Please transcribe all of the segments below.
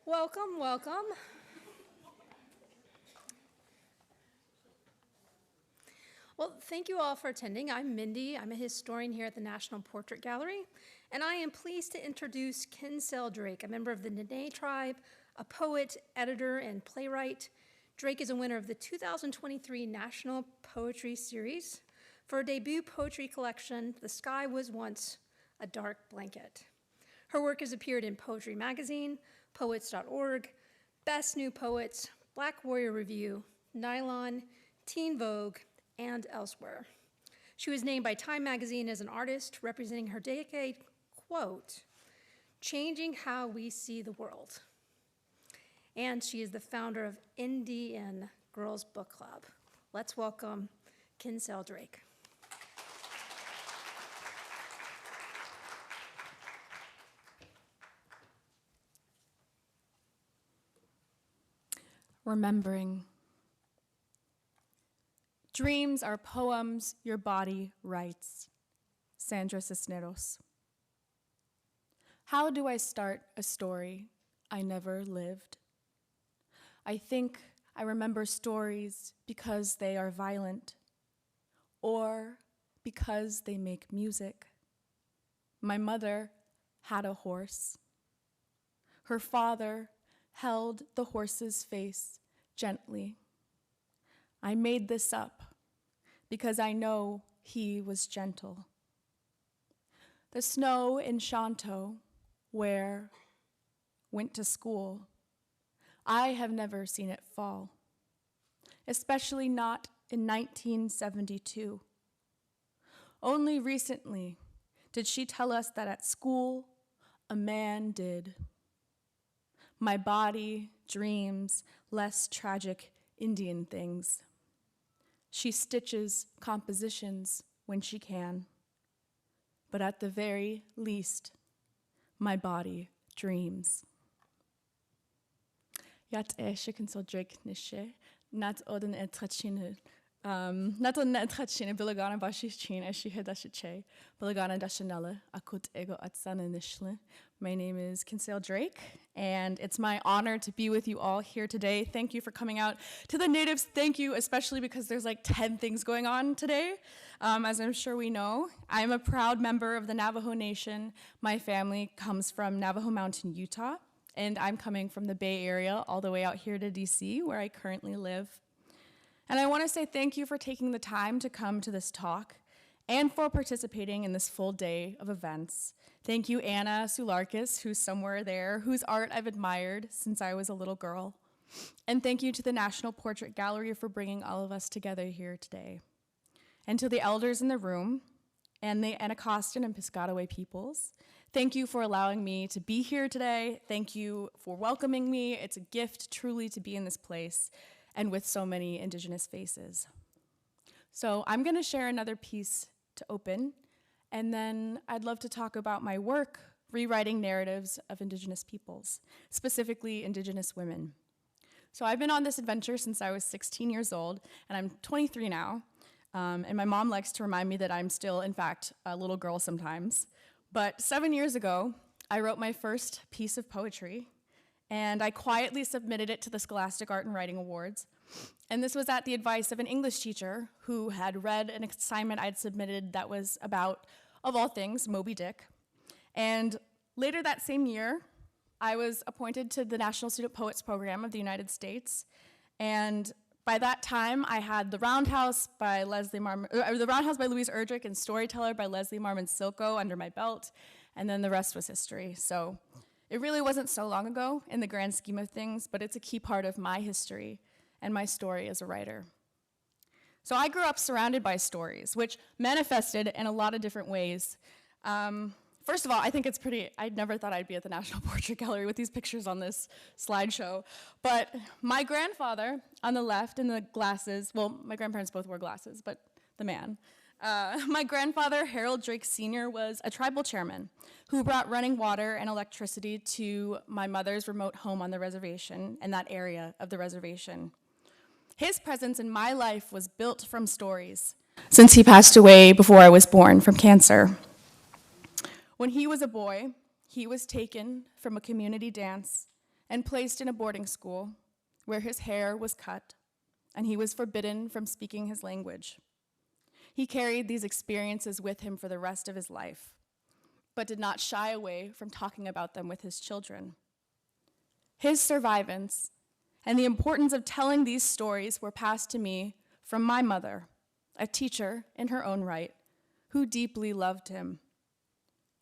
Welcome, welcome. Well, thank you all for attending. I'm Mindy. I'm a historian here at the National Portrait Gallery, and I am pleased to introduce Kinsale Drake, a member of the Diné tribe, a poet, editor, and playwright. Drake is a winner of the 2023 National Poetry Series for her debut poetry collection, The Sky Was Once a Dark Blanket. Her work has appeared in Poetry Magazine, Poets.org, Best New Poets, Black Warrior Review, Nylon, Teen Vogue, and elsewhere. She was named by Time Magazine as an artist representing her decade, quote, changing how we see the world. And she is the founder of NDN Girls Book Club. Let's welcome Kinsale Drake. Remembering. Dreams are poems your body writes. Sandra Cisneros. How do I start a story I never lived? I think I remember stories because they are violent or because they make music. My mother had a horse. Her father held the horse's face gently. I made this up because I know he was gentle. The snow in Shanto, where went to school, I have never seen it fall, especially not in 1972. Only recently did she tell us that at school, a man did. My body dreams less tragic Indian things. She stitches compositions when she can, but at the very least, my body dreams. Yat Kinsale Drake nishe, nat odin etrachine. Not on Netrachine, Bilagana Bashichin, as she had Dashiche, Bilagana Dashanella, Akut Ego Atsana Nishle. My name is Kinsale Drake, and it's my honor to be with you all here today. Thank you for coming out. To the natives, thank you, especially because there's like 10 things going on today, as I'm sure we know. I'm a proud member of the Navajo Nation. My family comes from Navajo Mountain, Utah, and I'm coming from the Bay Area all the way out here to DC, where I currently live. And I want to say thank you for taking the time to come to this talk and for participating in this full day of events. Thank you, Anna Sularkis, who's somewhere there, whose art I've admired since I was a little girl. And thank you to the National Portrait Gallery for bringing all of us together here today. And to the elders in the room and the Anacostan and Piscataway peoples, thank you for allowing me to be here today. Thank you for welcoming me. It's a gift truly to be in this place and with so many Indigenous faces. So I'm gonna share another piece to open, and then I'd love to talk about my work rewriting narratives of Indigenous peoples, specifically Indigenous women. So I've been on this adventure since I was 16 years old, and I'm 23 now, and my mom likes to remind me that I'm still, in fact, a little girl sometimes. But 7 years ago, I wrote my first piece of poetry, and I quietly submitted it to the Scholastic Art and Writing Awards. And this was at the advice of an English teacher who had read an assignment I'd submitted that was about, of all things, Moby Dick. And later that same year, I was appointed to the National Student Poets Program of the United States. And by that time, I had The Roundhouse by The Roundhouse by Louise Erdrich and Storyteller by Leslie Marmon Silko under my belt, and then the rest was history. So it really wasn't so long ago in the grand scheme of things, but it's a key part of my history and my story as a writer. So I grew up surrounded by stories, which manifested in a lot of different ways. First of all, I think it's I never thought I'd be at the National Portrait Gallery with these pictures on this slideshow, but my grandfather on the left in the glasses, well, my grandparents both wore glasses, but the man, my grandfather, Harold Drake Sr., was a tribal chairman who brought running water and electricity to my mother's remote home on the reservation and that area of the reservation. His presence in my life was built from stories, since he passed away before I was born from cancer. When he was a boy, he was taken from a community dance and placed in a boarding school where his hair was cut and he was forbidden from speaking his language. He carried these experiences with him for the rest of his life, but did not shy away from talking about them with his children. His survivance and the importance of telling these stories were passed to me from my mother, a teacher in her own right, who deeply loved him.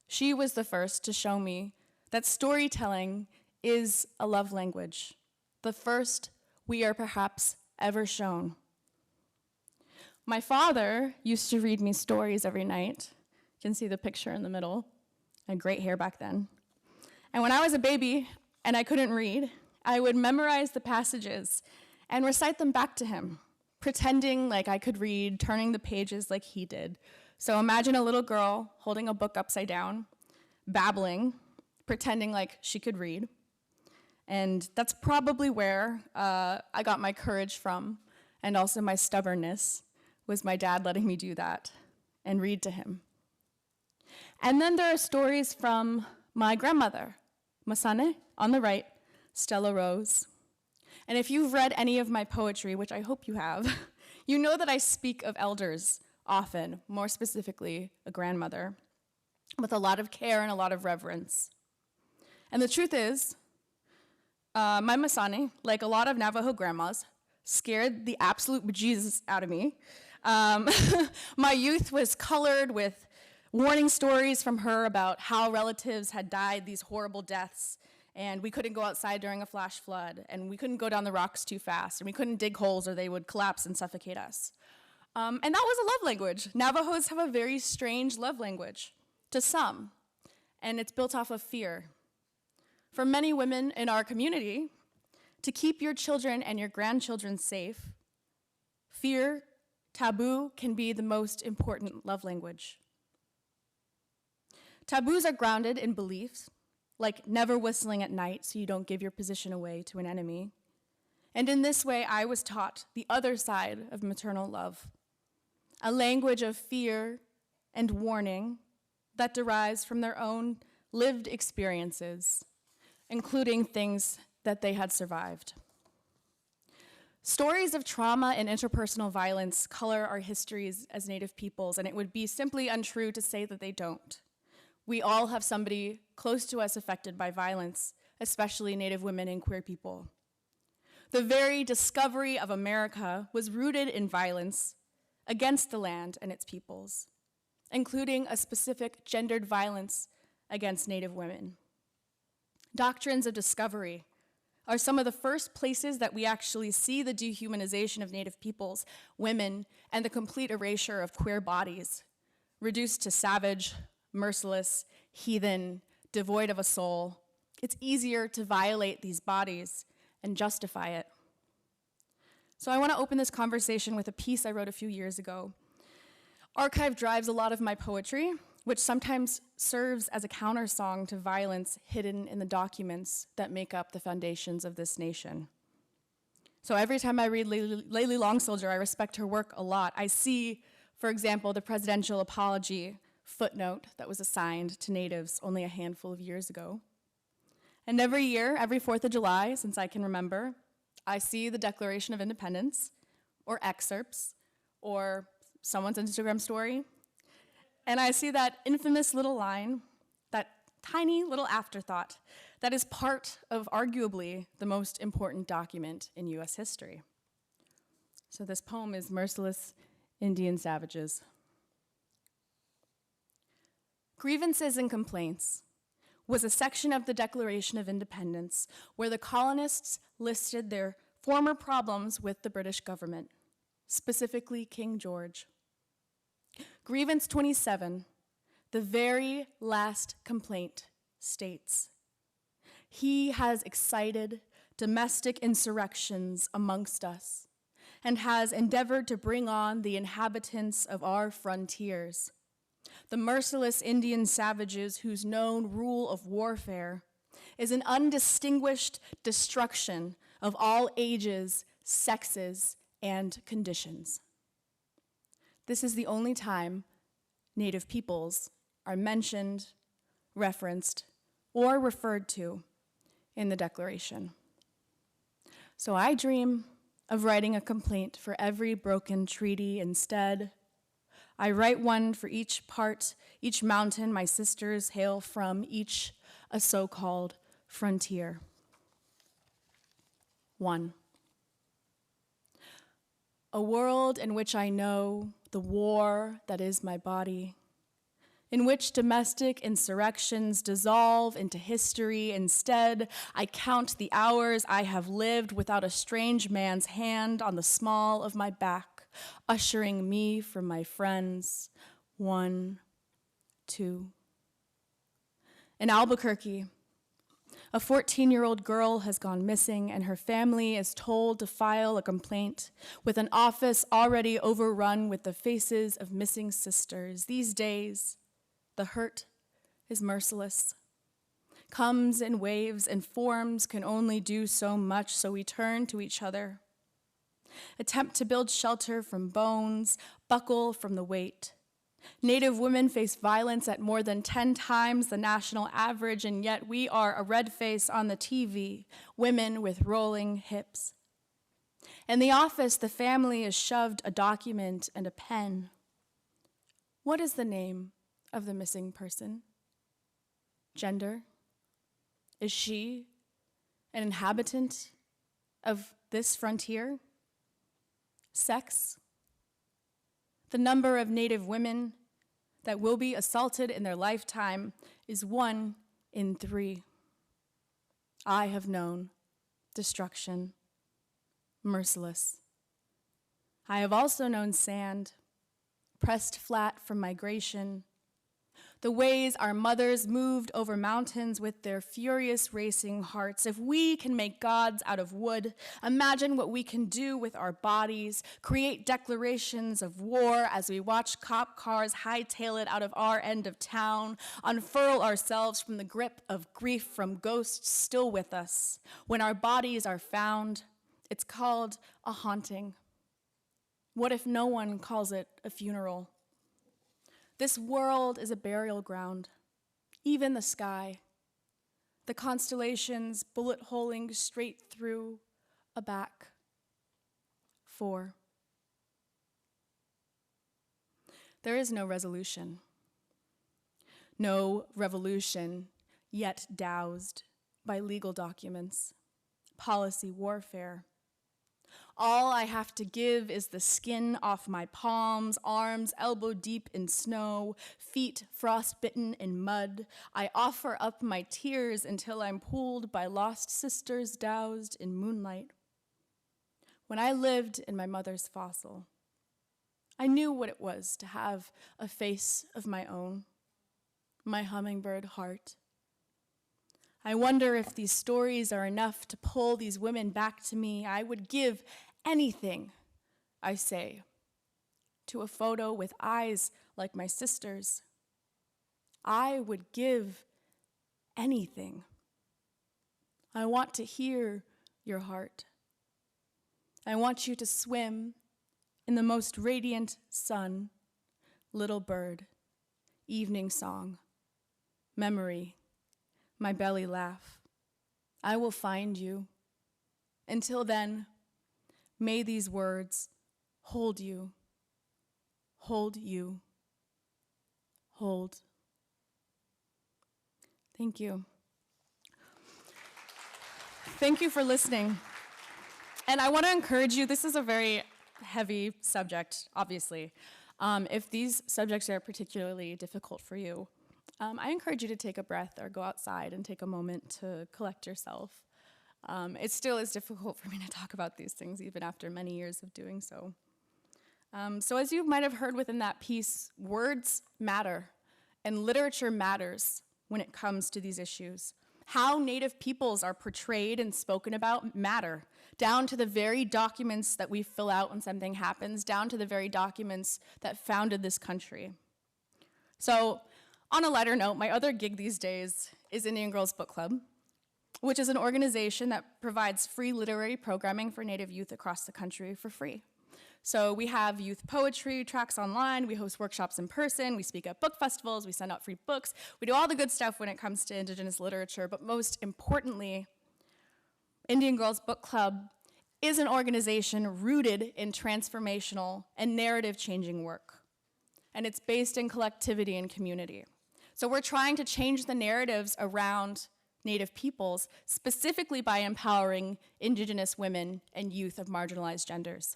She was the first to show me that storytelling is a love language, the first we are perhaps ever shown. My father used to read me stories every night. You can see the picture in the middle. I had great hair back then. And when I was a baby and I couldn't read, I would memorize the passages and recite them back to him, pretending like I could read, turning the pages like he did. So imagine a little girl holding a book upside down, babbling, pretending like she could read. And that's probably where I got my courage from, and also my stubbornness, was my dad letting me do that and read to him. And then there are stories from my grandmother, Masane, on the right, Stella Rose. And if you've read any of my poetry, which I hope you have, you know that I speak of elders often, more specifically a grandmother, with a lot of care and a lot of reverence. And the truth is, my Masane, like a lot of Navajo grandmas, scared the absolute bejesus out of me. My youth was colored with warning stories from her about how relatives had died these horrible deaths, and we couldn't go outside during a flash flood, and we couldn't go down the rocks too fast, and we couldn't dig holes or they would collapse and suffocate us. And that was a love language. Navajos have a very strange love language, to some, and it's built off of fear. For many women in our community, to keep your children and your grandchildren safe, fear, taboo can be the most important love language. Taboos are grounded in beliefs, like never whistling at night so you don't give your position away to an enemy. And in this way, I was taught the other side of maternal love, a language of fear and warning that derives from their own lived experiences, including things that they had survived. Stories of trauma and interpersonal violence color our histories as Native peoples, and it would be simply untrue to say that they don't. We all have somebody close to us affected by violence, especially Native women and queer people. The very discovery of America was rooted in violence against the land and its peoples, including a specific gendered violence against Native women. Doctrines of discovery are some of the first places that we actually see the dehumanization of Native peoples, women, and the complete erasure of queer bodies, reduced to savage, merciless, heathen, devoid of a soul. It's easier to violate these bodies and justify it. So I want to open this conversation with a piece I wrote a few years ago. Archive drives a lot of my poetry, which sometimes serves as a countersong to violence hidden in the documents that make up the foundations of this nation. So every time I read Layli Long Soldier, I respect her work a lot. I see, for example, the presidential apology footnote that was assigned to Natives only a handful of years ago. And every year, every 4th of July, since I can remember, I see the Declaration of Independence, or excerpts, or someone's Instagram story, and I see that infamous little line, that tiny little afterthought, that is part of arguably the most important document in US history. So this poem is Merciless Indian Savages. Grievances and Complaints was a section of the Declaration of Independence where the colonists listed their former problems with the British government, specifically King George. Grievance 27, the very last complaint, states, "He has excited domestic insurrections amongst us and has endeavored to bring on the inhabitants of our frontiers, the merciless Indian savages whose known rule of warfare is an undistinguished destruction of all ages, sexes, and conditions." This is the only time Native peoples are mentioned, referenced, or referred to in the Declaration. So I dream of writing a complaint for every broken treaty. Instead, I write one for each part, each mountain my sisters hail from, each a so-called frontier. 1. A world in which I know the war that is my body, in which domestic insurrections dissolve into history. Instead, I count the hours I have lived without a strange man's hand on the small of my back, ushering me from my friends. 1, 2. In Albuquerque, a 14-year-old girl has gone missing, and her family is told to file a complaint with an office already overrun with the faces of missing sisters. These days, the hurt is merciless, comes in waves, and forms can only do so much, so we turn to each other, attempt to build shelter from bones, buckle from the weight. Native women face violence at more than 10 times the national average, and yet we are a red face on the TV, women with rolling hips. In the office, the family is shoved a document and a pen. What is the name of the missing person? Gender? Is she an inhabitant of this frontier? Sex? The number of Native women that will be assaulted in their lifetime is 1 in 3. I have known destruction, merciless. I have also known sand, pressed flat from migration, the ways our mothers moved over mountains with their furious racing hearts. If we can make gods out of wood, imagine what we can do with our bodies, create declarations of war as we watch cop cars hightail it out of our end of town, unfurl ourselves from the grip of grief from ghosts still with us. When our bodies are found, it's called a haunting. What if no one calls it a funeral? This world is a burial ground, even the sky, the constellations bullet holing straight through a back. 4. There is no resolution, no revolution yet doused by legal documents, policy warfare. All I have to give is the skin off my palms, arms elbow deep in snow, feet frostbitten in mud. I offer up my tears until I'm pooled by lost sisters doused in moonlight. When I lived in my mother's fossil, I knew what it was to have a face of my own, my hummingbird heart. I wonder if these stories are enough to pull these women back to me. I would give anything, I say, to a photo with eyes like my sister's. I would give anything. I want to hear your heart. I want you to swim in the most radiant sun, little bird, evening song, memory, my belly laugh. I will find you. Until then, may these words hold you, hold you, hold. Thank you. Thank you for listening. And I want to encourage you, this is a very heavy subject, obviously. If these subjects are particularly difficult for you, I encourage you to take a breath or go outside and take a moment to collect yourself. It still is difficult for me to talk about these things even after many years of doing so. So as you might have heard within that piece, words matter, and literature matters when it comes to these issues. How Native peoples are portrayed and spoken about matter, down to the very documents that we fill out when something happens, down to the very documents that founded this country. So, on a lighter note, my other gig these days is NDN Girls Book Club, which is an organization that provides free literary programming for Native youth across the country for free. So we have youth poetry tracks online, we host workshops in person, we speak at book festivals, we send out free books, we do all the good stuff when it comes to Indigenous literature, but most importantly, NDN Girls Book Club is an organization rooted in transformational and narrative-changing work. And it's based in collectivity and community. So we're trying to change the narratives around Native peoples, specifically by empowering Indigenous women and youth of marginalized genders.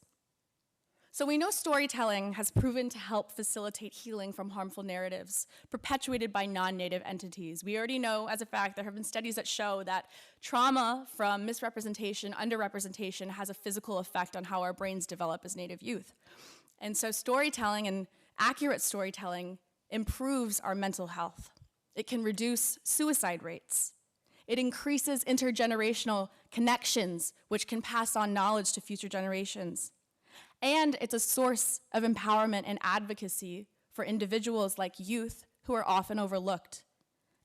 So we know storytelling has proven to help facilitate healing from harmful narratives perpetuated by non-Native entities. We already know, as a fact, there have been studies that show that trauma from misrepresentation, underrepresentation, has a physical effect on how our brains develop as Native youth. And so storytelling and accurate storytelling improves our mental health. It can reduce suicide rates. It increases intergenerational connections, which can pass on knowledge to future generations. And it's a source of empowerment and advocacy for individuals like youth who are often overlooked.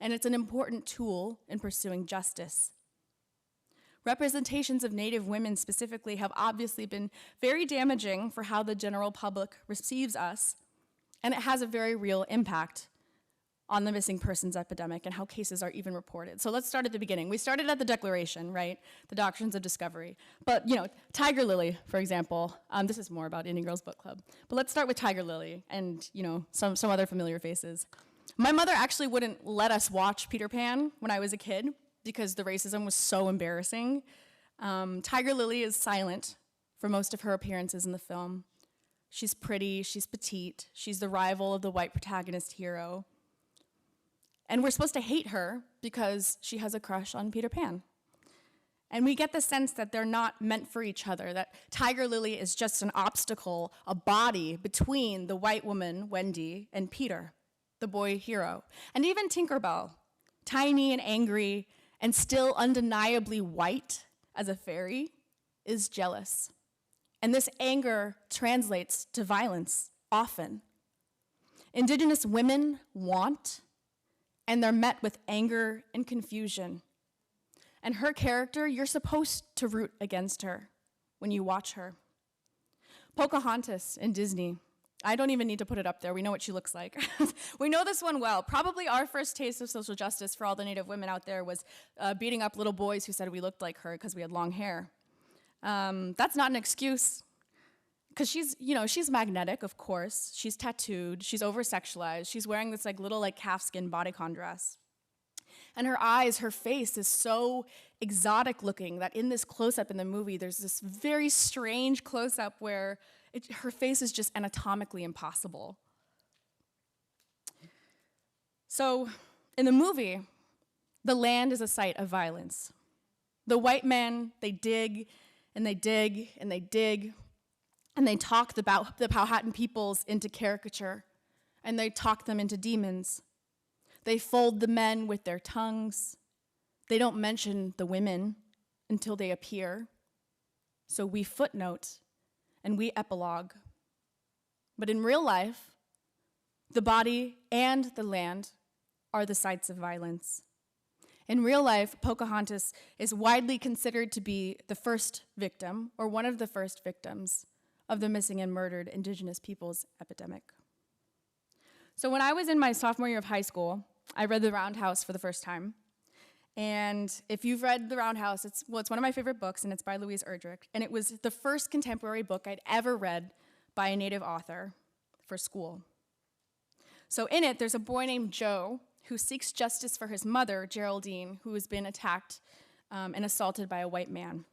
And it's an important tool in pursuing justice. Representations of Native women specifically have obviously been very damaging for how the general public receives us, and it has a very real impact on the missing persons epidemic and how cases are even reported. So let's start at the beginning. We started at the Declaration, right? The Doctrines of Discovery. But, Tiger Lily, for example, this is more about Indian Girls Book Club. But let's start with Tiger Lily and, some other familiar faces. My mother actually wouldn't let us watch Peter Pan when I was a kid because the racism was so embarrassing. Tiger Lily is silent for most of her appearances in the film. She's pretty, she's petite, she's the rival of the white protagonist hero. And we're supposed to hate her because she has a crush on Peter Pan. And we get the sense that they're not meant for each other, that Tiger Lily is just an obstacle, a body between the white woman, Wendy, and Peter, the boy hero. And even Tinkerbell, tiny and angry and still undeniably white as a fairy, is jealous. And this anger translates to violence, often. Indigenous women want, and they're met with anger and confusion. And her character, you're supposed to root against her when you watch her. Pocahontas in Disney. I don't even need to put it up there. We know what she looks like. We know this one well. Probably our first taste of social justice for all the Native women out there was beating up little boys who said we looked like her because we had long hair. That's not an excuse. Because she's magnetic, of course. She's tattooed, she's over-sexualized, she's wearing this little calfskin bodycon dress. And her eyes, her face is so exotic looking that in this close-up in the movie, there's this very strange close-up where her face is just anatomically impossible. So in the movie, the land is a site of violence. The white men, they dig, and they dig, and they dig, and they talk the Powhatan peoples into caricature, and they talk them into demons. They fold the men with their tongues. They don't mention the women until they appear. So we footnote and we epilogue. But in real life, the body and the land are the sites of violence. In real life, Pocahontas is widely considered to be the first victim, or one of the first victims, of the missing and murdered Indigenous peoples epidemic. So when I was in my sophomore year of high school, I read The Roundhouse for the first time. And if you've read The Roundhouse, it's one of my favorite books, and it's by Louise Erdrich. And it was the first contemporary book I'd ever read by a Native author for school. So in it, there's a boy named Joe who seeks justice for his mother, Geraldine, who has been attacked and assaulted by a white man.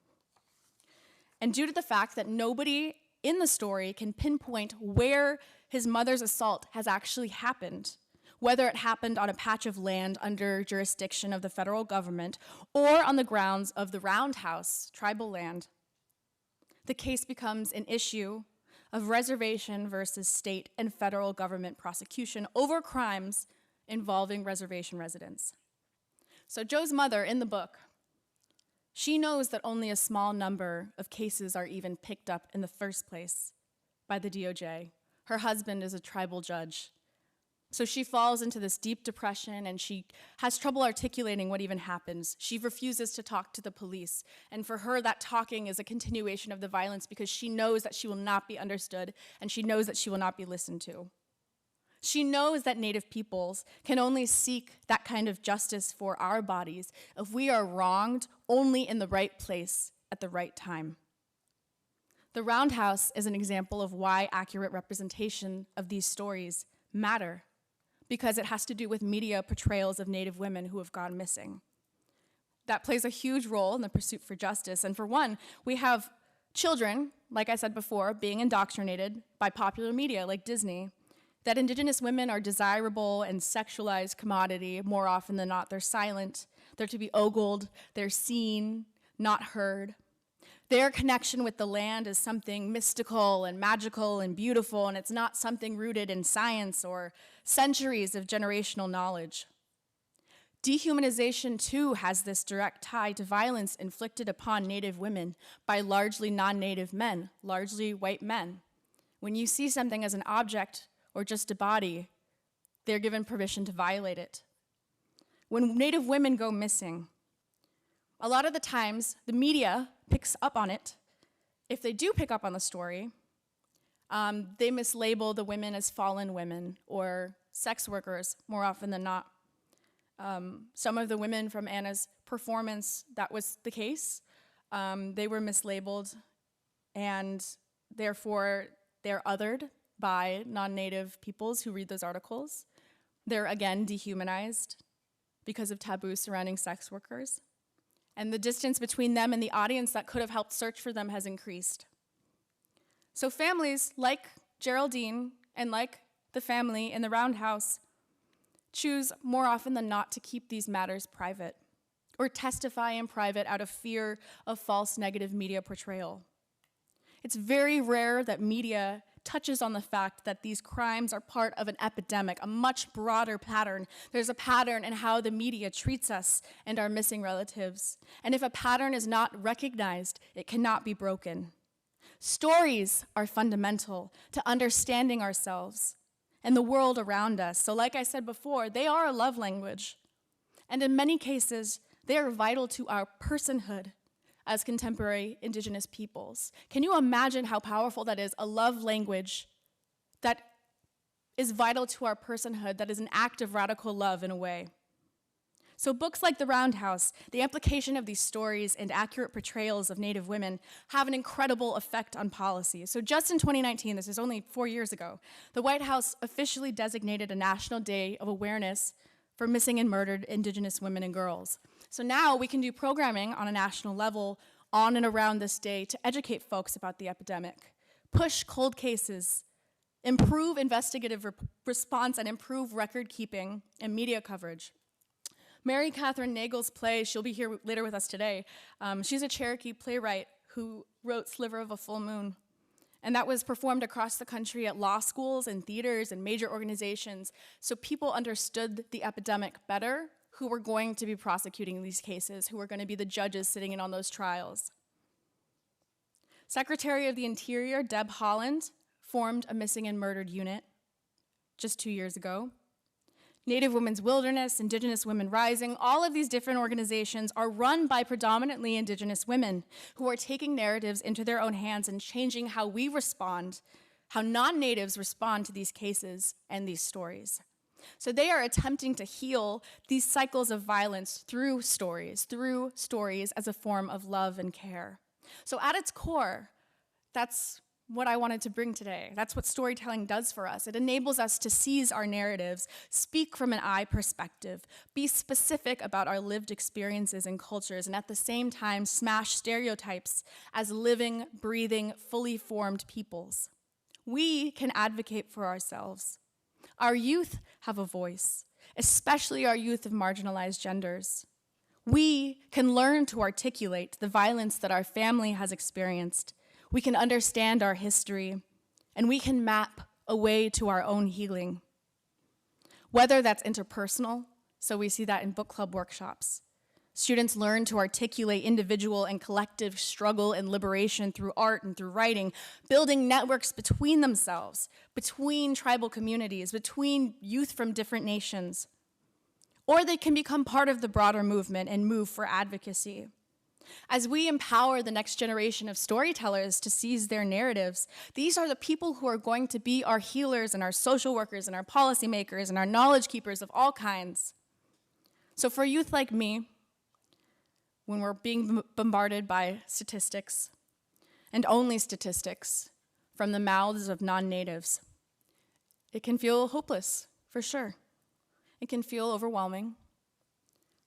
And due to the fact that nobody in the story can pinpoint where his mother's assault has actually happened, whether it happened on a patch of land under jurisdiction of the federal government or on the grounds of the Roundhouse tribal land, the case becomes an issue of reservation versus state and federal government prosecution over crimes involving reservation residents. So Joe's mother in the book, she knows that only a small number of cases are even picked up in the first place by the DOJ. Her husband is a tribal judge. So she falls into this deep depression and she has trouble articulating what even happens. She refuses to talk to the police. And for her, that talking is a continuation of the violence because she knows that she will not be understood and she knows that she will not be listened to. She knows that Native peoples can only seek that kind of justice for our bodies if we are wronged only in the right place at the right time. The Roundhouse is an example of why accurate representation of these stories matter, because it has to do with media portrayals of Native women who have gone missing. That plays a huge role in the pursuit for justice. And for one, we have children, like I said before, being indoctrinated by popular media like Disney, that Indigenous women are desirable and sexualized commodity more often than not. They're silent, they're to be ogled, they're seen, not heard. Their connection with the land is something mystical and magical and beautiful, and it's not something rooted in science or centuries of generational knowledge. Dehumanization, too, has this direct tie to violence inflicted upon Native women by largely non-Native men, largely white men. When you see something as an object or just a body, they're given permission to violate it. When Native women go missing, a lot of the times the media picks up on it. If they do pick up on the story, they mislabel the women as fallen women or sex workers more often than not. Some of the women from Anna's performance, that was the case. They were mislabeled, and therefore they're othered by non-Native peoples who read those articles. They're again dehumanized because of taboos surrounding sex workers. And the distance between them and the audience that could have helped search for them has increased. So families like Geraldine and like the family in the Roundhouse choose more often than not to keep these matters private or testify in private out of fear of false negative media portrayal. It's very rare that media touches on the fact that these crimes are part of an epidemic, a much broader pattern. There's a pattern in how the media treats us and our missing relatives. And if a pattern is not recognized, it cannot be broken. Stories are fundamental to understanding ourselves and the world around us. So like I said before, they are a love language. And in many cases, they are vital to our personhood as contemporary Indigenous peoples. Can you imagine how powerful that is? A love language that is vital to our personhood, that is an act of radical love in a way. So books like The Roundhouse, the implication of these stories and accurate portrayals of Native women have an incredible effect on policy. So just in 2019, this is only 4 years ago, the White House officially designated a National Day of Awareness for missing and murdered Indigenous women and girls. So now we can do programming on a national level on and around this day to educate folks about the epidemic, push cold cases, improve investigative response, and improve record keeping and media coverage. Mary Catherine Nagel's play, she'll be here later with us today. She's a Cherokee playwright who wrote Sliver of a Full Moon. And that was performed across the country at law schools and theaters and major organizations, so people understood the epidemic better, who were going to be prosecuting these cases, who were going to be the judges sitting in on those trials. Secretary of the Interior, Deb Haaland, formed a missing and murdered unit just 2 years ago. Native Women's Wilderness, Indigenous Women Rising, all of these different organizations are run by predominantly Indigenous women who are taking narratives into their own hands and changing how we respond, how non-Natives respond to these cases and these stories. So they are attempting to heal these cycles of violence through stories as a form of love and care. So at its core, that's what I wanted to bring today. That's what storytelling does for us. It enables us to seize our narratives, speak from an I perspective, be specific about our lived experiences and cultures, and at the same time smash stereotypes as living, breathing, fully formed peoples. We can advocate for ourselves. Our youth have a voice, especially our youth of marginalized genders. We can learn to articulate the violence that our family has experienced. We can understand our history, and we can map a way to our own healing. Whether that's interpersonal, so we see that in book club workshops. Students learn to articulate individual and collective struggle and liberation through art and through writing, building networks between themselves, between tribal communities, between youth from different nations. Or they can become part of the broader movement and move for advocacy. As we empower the next generation of storytellers to seize their narratives, these are the people who are going to be our healers and our social workers and our policymakers and our knowledge keepers of all kinds. So for youth like me, when we're being bombarded by statistics, and only statistics, from the mouths of non-natives, it can feel hopeless, for sure. It can feel overwhelming,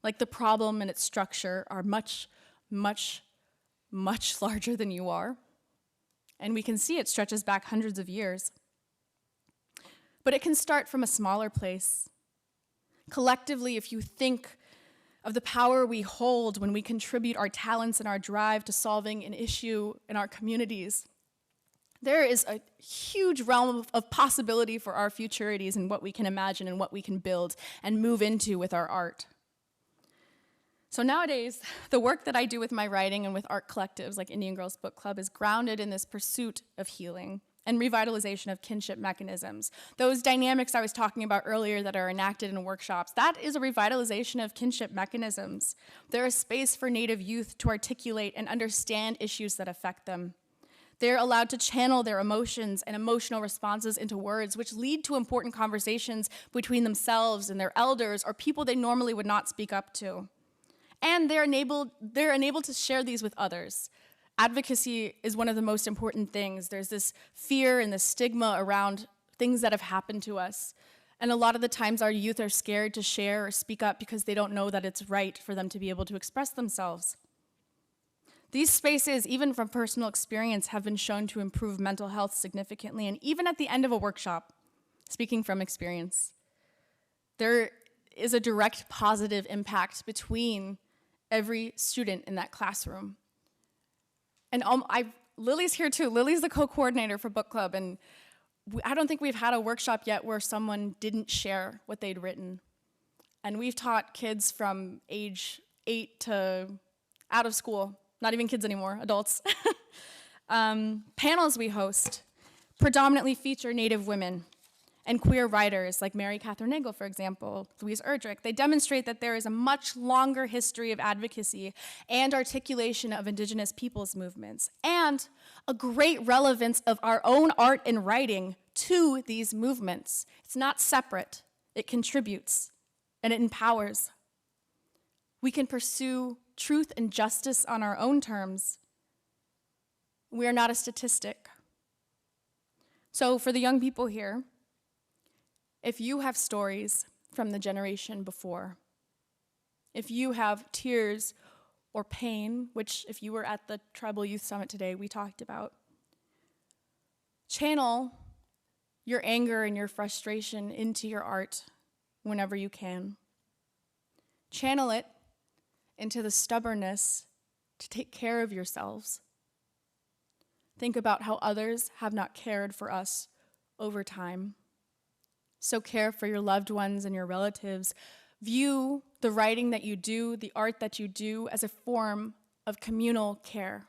like the problem and its structure are much, much, much larger than you are, and we can see it stretches back hundreds of years. But it can start from a smaller place. Collectively, if you think of the power we hold when we contribute our talents and our drive to solving an issue in our communities, there is a huge realm of possibility for our futurities and what we can imagine and what we can build and move into with our art. So nowadays, the work that I do with my writing and with art collectives like NDN Girls Book Club is grounded in this pursuit of healing and revitalization of kinship mechanisms. Those dynamics I was talking about earlier that are enacted in workshops, that is a revitalization of kinship mechanisms. There is space for Native youth to articulate and understand issues that affect them. They're allowed to channel their emotions and emotional responses into words, which lead to important conversations between themselves and their elders or people they normally would not speak up to. And they're enabled to share these with others. Advocacy is one of the most important things. There's this fear and this stigma around things that have happened to us. And a lot of the times our youth are scared to share or speak up because they don't know that it's right for them to be able to express themselves. These spaces, even from personal experience, have been shown to improve mental health significantly. And even at the end of a workshop, speaking from experience, there is a direct positive impact between every student in that classroom. And Lily's here too. Lily's the co-coordinator for book club, and I don't think we've had a workshop yet where someone didn't share what they'd written. And we've taught kids from age 8 to out of school, not even kids anymore, adults. Panels we host predominantly feature Native women and queer writers like Mary Catherine Nagel, for example, Louise Erdrich. They demonstrate that there is a much longer history of advocacy and articulation of Indigenous peoples' movements, and a great relevance of our own art and writing to these movements. It's not separate, it contributes, and it empowers. We can pursue truth and justice on our own terms. We are not a statistic. So for the young people here, if you have stories from the generation before, if you have tears or pain, which if you were at the Tribal Youth Summit today, we talked about, channel your anger and your frustration into your art whenever you can. Channel it into the stubbornness to take care of yourselves. Think about how others have not cared for us over time. So care for your loved ones and your relatives. View the writing that you do, the art that you do, as a form of communal care.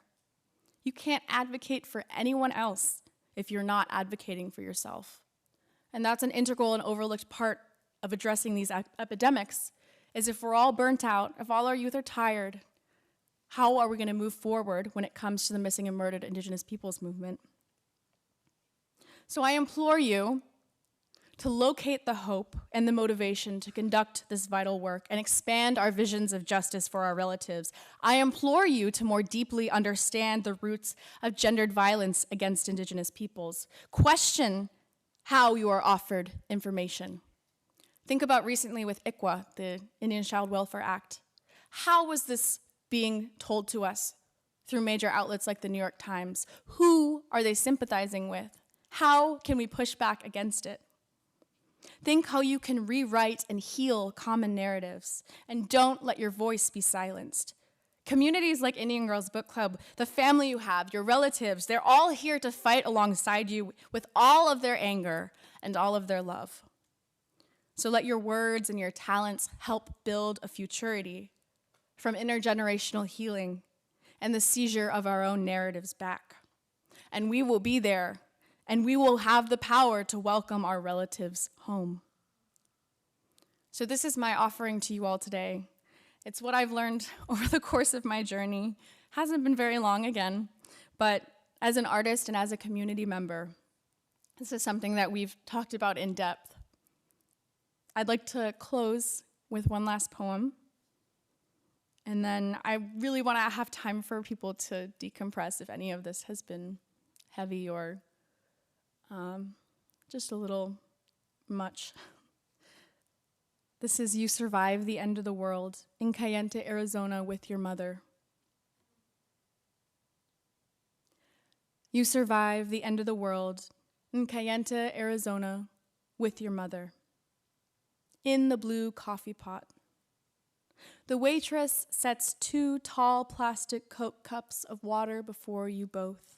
You can't advocate for anyone else if you're not advocating for yourself. And that's an integral and overlooked part of addressing these epidemics, is if we're all burnt out, if all our youth are tired, how are we going to move forward when it comes to the missing and murdered Indigenous peoples movement? So I implore you to locate the hope and the motivation to conduct this vital work and expand our visions of justice for our relatives. I implore you to more deeply understand the roots of gendered violence against Indigenous peoples. Question how you are offered information. Think about recently with ICWA, the Indian Child Welfare Act. How was this being told to us through major outlets like the New York Times? Who are they sympathizing with? How can we push back against it? Think how you can rewrite and heal common narratives, and don't let your voice be silenced. Communities like NDN Girls Book Club, the family you have, your relatives, they're all here to fight alongside you with all of their anger and all of their love. So let your words and your talents help build a futurity from intergenerational healing and the seizure of our own narratives back. And we will be there, and we will have the power to welcome our relatives home. So this is my offering to you all today. It's what I've learned over the course of my journey. Hasn't been very long again, but as an artist and as a community member, this is something that we've talked about in depth. I'd like to close with one last poem, and then I really want to have time for people to decompress if any of this has been heavy or just a little much. This is You Survive the End of the World in Cayente, Arizona with your mother. You survive the end of the world in Cayente, Arizona with your mother. In the blue coffee pot. The waitress sets 2 tall plastic Coke cups of water before you both.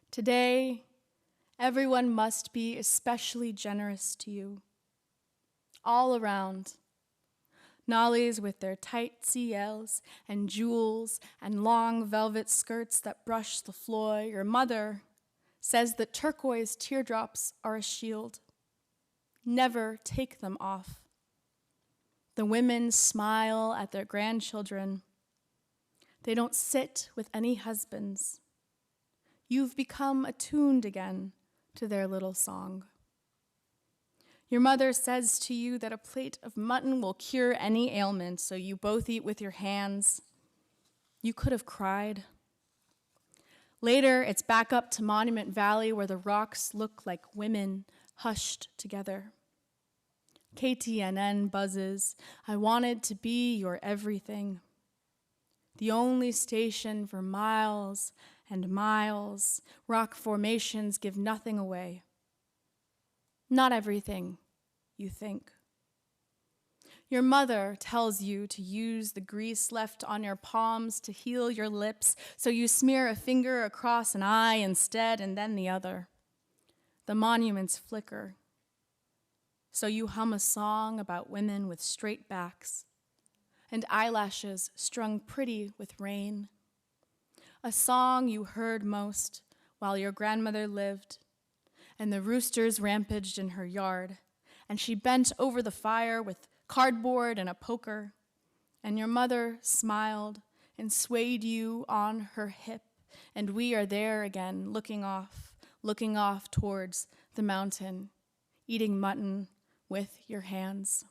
Today, everyone must be especially generous to you. All around, Nollies with their tight CLs and jewels and long velvet skirts that brush the floor. Your mother says that turquoise teardrops are a shield. Never take them off. The women smile at their grandchildren. They don't sit with any husbands. You've become attuned again to their little song. Your mother says to you that a plate of mutton will cure any ailment, so you both eat with your hands. You could have cried. Later, it's back up to Monument Valley where the rocks look like women hushed together. KTNN buzzes. I wanted to be your everything. The only station for miles and miles. Rock formations give nothing away. Not everything, you think. Your mother tells you to use the grease left on your palms to heal your lips, so you smear a finger across an eye instead and then the other. The monuments flicker. So you hum a song about women with straight backs and eyelashes strung pretty with rain. A song you heard most while your grandmother lived, and the roosters rampaged in her yard, and she bent over the fire with cardboard and a poker, and your mother smiled and swayed you on her hip, and we are there again, looking off towards the mountain, eating mutton with your hands.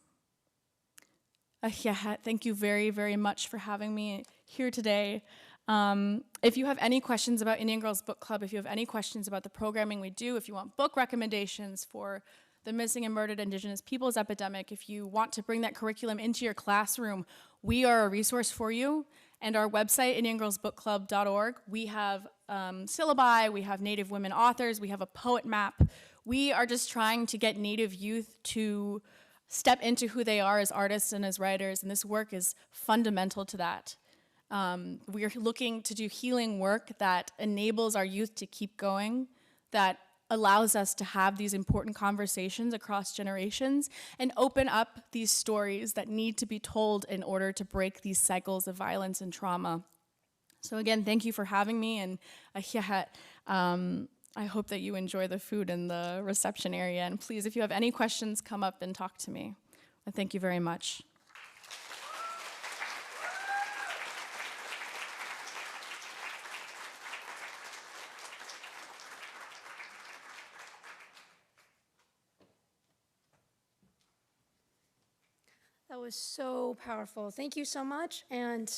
Thank you very, very much for having me here today. If you have any questions about NDN Girls Book Club, if you have any questions about the programming we do, if you want book recommendations for the missing and murdered Indigenous peoples epidemic, if you want to bring that curriculum into your classroom, we are a resource for you. And our website, IndianGirlsBookClub.org, we have syllabi, we have Native women authors, we have a poet map. We are just trying to get Native youth to step into who they are as artists and as writers, and this work is fundamental to that. We are looking to do healing work that enables our youth to keep going, that allows us to have these important conversations across generations and open up these stories that need to be told in order to break these cycles of violence and trauma. So again, thank you for having me, and I hope that you enjoy the food in the reception area. And please, if you have any questions, come up and talk to me. And thank you very much. That was so powerful. Thank you so much. And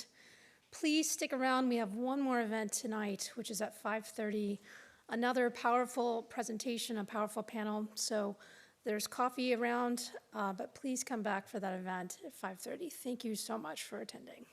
please stick around. We have one more event tonight, which is at 5:30. Another powerful presentation, a powerful panel. So there's coffee around, but please come back for that event at 5:30. Thank you so much for attending.